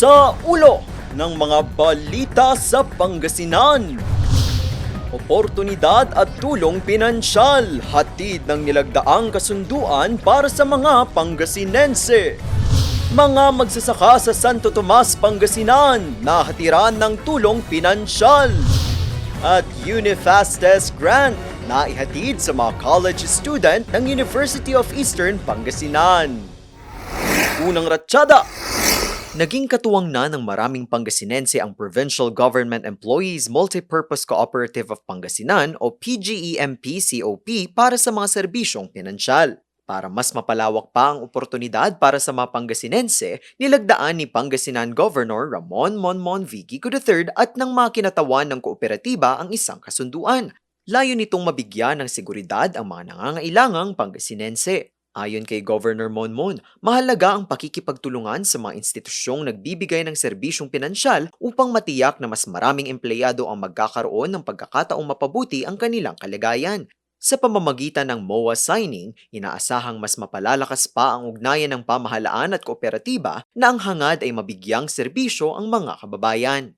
Sa ulo ng mga balita sa Pangasinan. Oportunidad at tulong pinansyal, hatid ng nilagdaang kasunduan para sa mga Pangasinense. Mga magsasaka sa Santo Tomas, Pangasinan, nahatiran ng tulong pinansyal. At Unifastes Grant, naihatid sa mga college student ng University of Eastern Pangasinan. Unang ratsyada. Naging katuwang na ng maraming Pangasinense ang Provincial Government Employees Multipurpose Cooperative of Pangasinan o PGEMP-COP para sa mga serbisyong pinansyal. Para mas mapalawak pa ang oportunidad para sa mga Pangasinense, nilagdaan ni Pangasinan Governor Ramon Monmon V. Gico III at ng mga kinatawan ng kooperatiba ang isang kasunduan. Layo nitong mabigyan ng seguridad ang mga nangangailangang Pangasinense. Ayon kay Governor Monmon, mahalaga ang pakikipagtulungan sa mga institusyong nagbibigay ng serbisyong pinansyal upang matiyak na mas maraming empleyado ang magkakaroon ng pagkakataong mapabuti ang kanilang kalagayan. Sa pamamagitan ng MOA signing, inaasahang mas mapalalakas pa ang ugnayan ng pamahalaan at kooperatiba na ang hangad ay mabigyang serbisyo ang mga kababayan.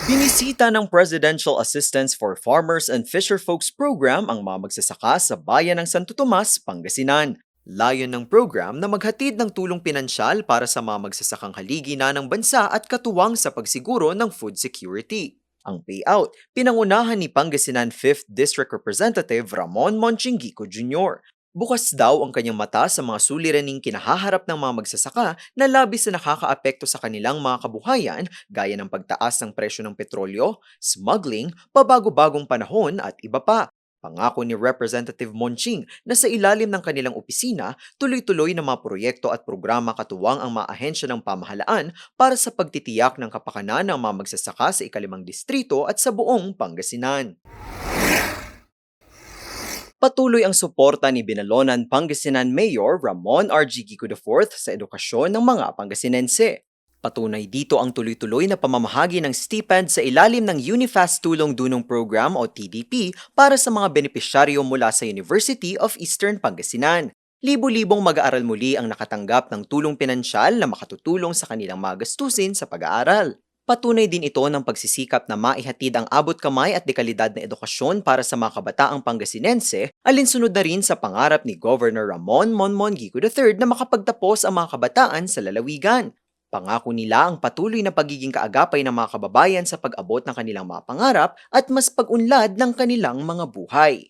Binisita ng Presidential Assistance for Farmers and Fisherfolks Program ang mga magsasaka sa bayan ng Santo Tomas, Pangasinan. Layon ng program na maghatid ng tulong pinansyal para sa mga magsasakang haligi na ng bansa at katuwang sa pagsiguro ng food security. Ang payout, pinangunahan ni Pangasinan 5th District Representative Ramon Monchingico Jr. Bukas daw ang kanyang mata sa mga suliraning kinahaharap ng mga magsasaka na labis na nakakaapekto sa kanilang mga kabuhayan gaya ng pagtaas ng presyo ng petrolyo, smuggling, pabago-bagong panahon at iba pa. Pangako ni Representative Monching na sa ilalim ng kanilang opisina, tuloy-tuloy na mga proyekto at programa katuwang ang mga ahensya ng pamahalaan para sa pagtitiyak ng kapakanan ng mga magsasaka sa ikalimang distrito at sa buong Pangasinan. Patuloy ang suporta ni Binalonan Pangasinan Mayor Ramon R. Gico IV sa edukasyon ng mga Pangasinense. Patunay dito ang tuloy-tuloy na pamamahagi ng stipend sa ilalim ng Unifast Tulong Dunong Program o TDP para sa mga benepisyaryo mula sa University of Eastern Pangasinan. Libo-libong mag-aaral muli ang nakatanggap ng tulong pinansyal na makatutulong sa kanilang mga gastusin sa pag-aaral. Patunay din ito ng pagsisikap na maihatid ang abot kamay at dekalidad na edukasyon para sa mga kabataang Pangasinense, alinsunod na rin sa pangarap ni Governor Ramon Monmon Gico III na makapagtapos ang mga kabataan sa lalawigan. Pangako nila ang patuloy na pagiging kaagapay ng mga kababayan sa pag-abot ng kanilang mga pangarap at mas pag-unlad ng kanilang mga buhay.